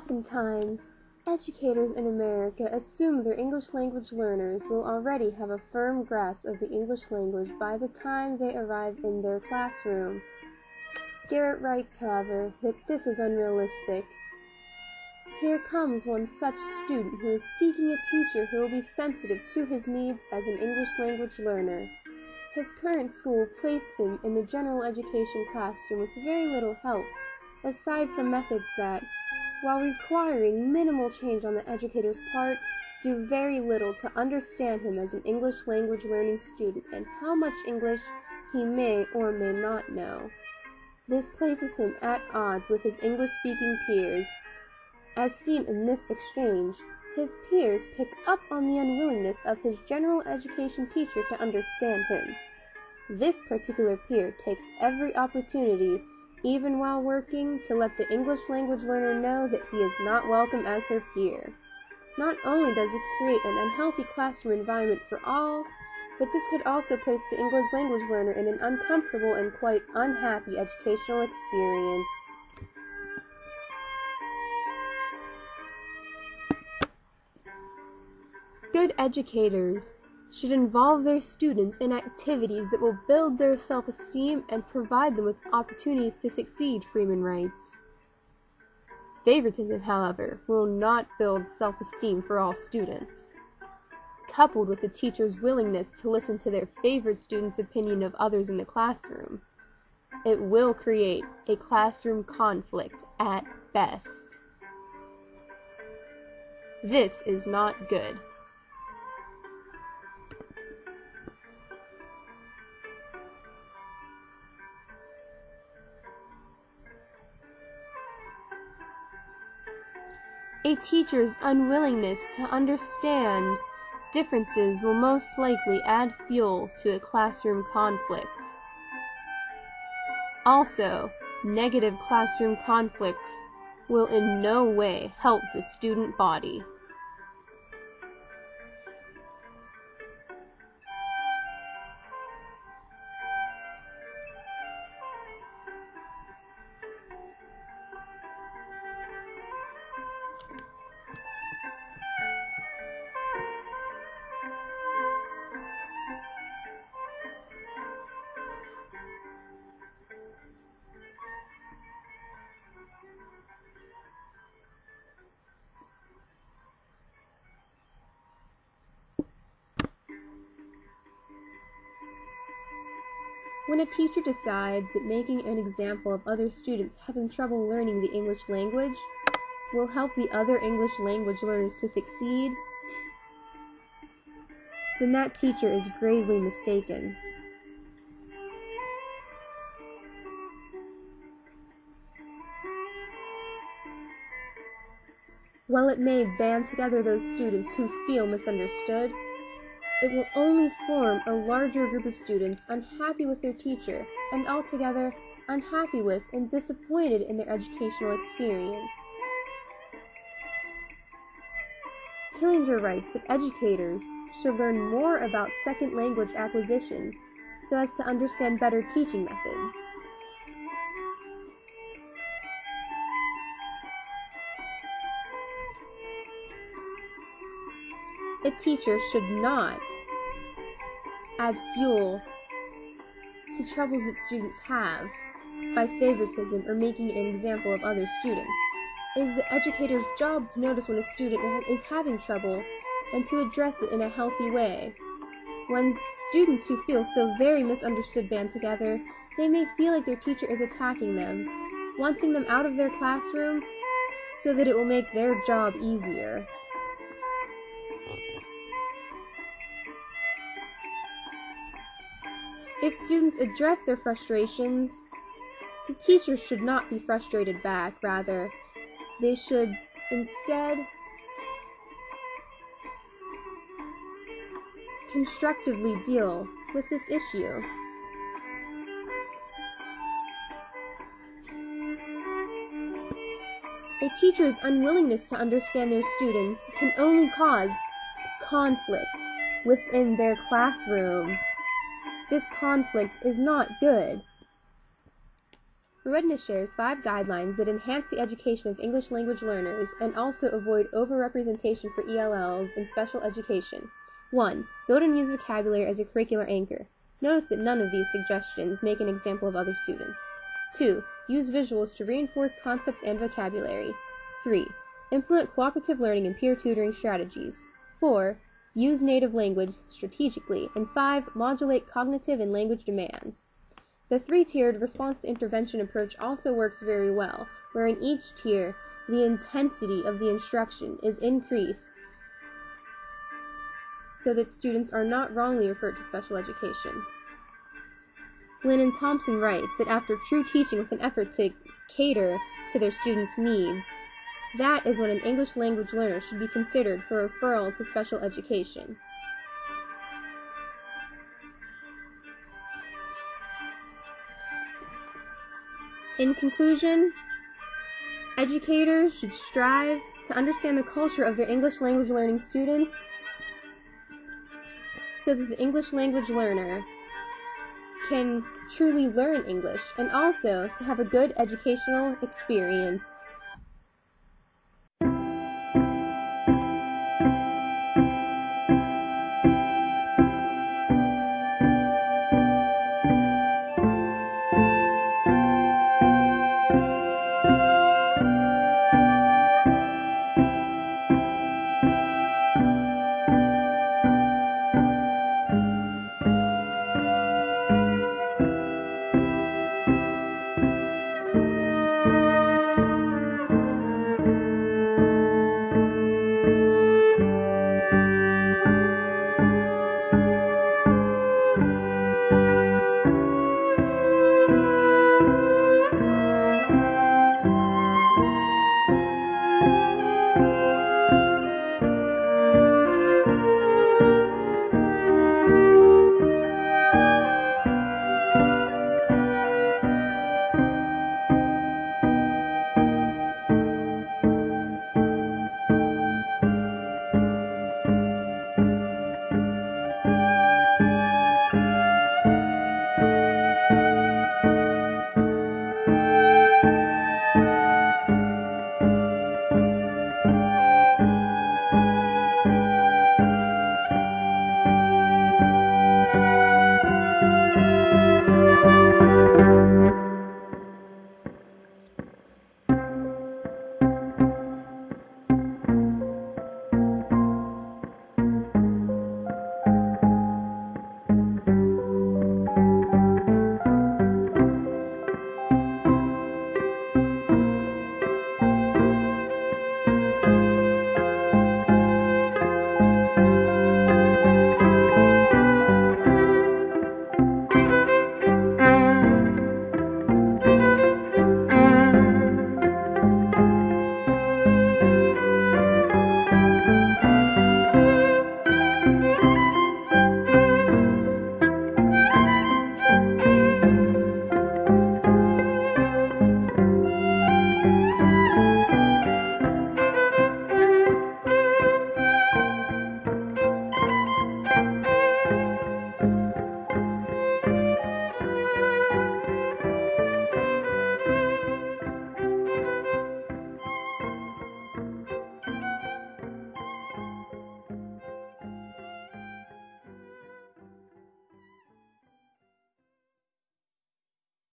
Oftentimes, educators in America assume their English language learners will already have a firm grasp of the English language by the time they arrive in their classroom. Garrett writes, however, that this is unrealistic. Here comes one such student who is seeking a teacher who will be sensitive to his needs as an English language learner. His current school placed him in the general education classroom with very little help, aside from methods that, while requiring minimal change on the educator's part, do very little to understand him as an English language learning student and how much English he may or may not know. This places him at odds with his English-speaking peers. As seen in this exchange, his peers pick up on the unwillingness of his general education teacher to understand him. This particular peer takes every opportunity, even while working, to let the English language learner know that he is not welcome as her peer. Not only does this create an unhealthy classroom environment for all, but this could also place the English language learner in an uncomfortable and quite unhappy educational experience. Good educators should involve their students in activities that will build their self-esteem and provide them with opportunities to succeed, Freeman writes. Favoritism, however, will not build self-esteem for all students. Coupled with the teacher's willingness to listen to their favorite student's opinion of others in the classroom, it will create a classroom conflict at best. This is not good. A teacher's unwillingness to understand differences will most likely add fuel to a classroom conflict. Also, negative classroom conflicts will in no way help the student body. When a teacher decides that making an example of other students having trouble learning the English language will help the other English language learners to succeed, then that teacher is gravely mistaken. While it may band together those students who feel misunderstood, it will only form a larger group of students unhappy with their teacher and altogether unhappy with and disappointed in their educational experience. Killinger writes that educators should learn more about second language acquisition so as to understand better teaching methods. A teacher should not add fuel to troubles that students have by favoritism or making an example of other students. It is the educator's job to notice when a student is having trouble and to address it in a healthy way. When students who feel so very misunderstood band together, they may feel like their teacher is attacking them, wanting them out of their classroom so that it will make their job easier. If students address their frustrations, the teacher should not be frustrated back. Rather, they should instead constructively deal with this issue. A teacher's unwillingness to understand their students can only cause conflict within their classroom. This conflict is not good. Redness shares 5 guidelines that enhance the education of English language learners and also avoid overrepresentation for ELLs in special education. 1. Build and use vocabulary as a curricular anchor. Notice that none of these suggestions make an example of other students. 2. Use visuals to reinforce concepts and vocabulary. 3. Implement cooperative learning and peer tutoring strategies. 4. Use native language strategically. And 5. Modulate cognitive and language demands. The 3-tiered response to intervention approach also works very well, where in each tier, the intensity of the instruction is increased so that students are not wrongly referred to special education. Lynn and Thompson writes that after true teaching with an effort to cater to their students' needs, that is when an English language learner should be considered for referral to special education. In conclusion, educators should strive to understand the culture of their English language learning students so that the English language learner can truly learn English and also to have a good educational experience.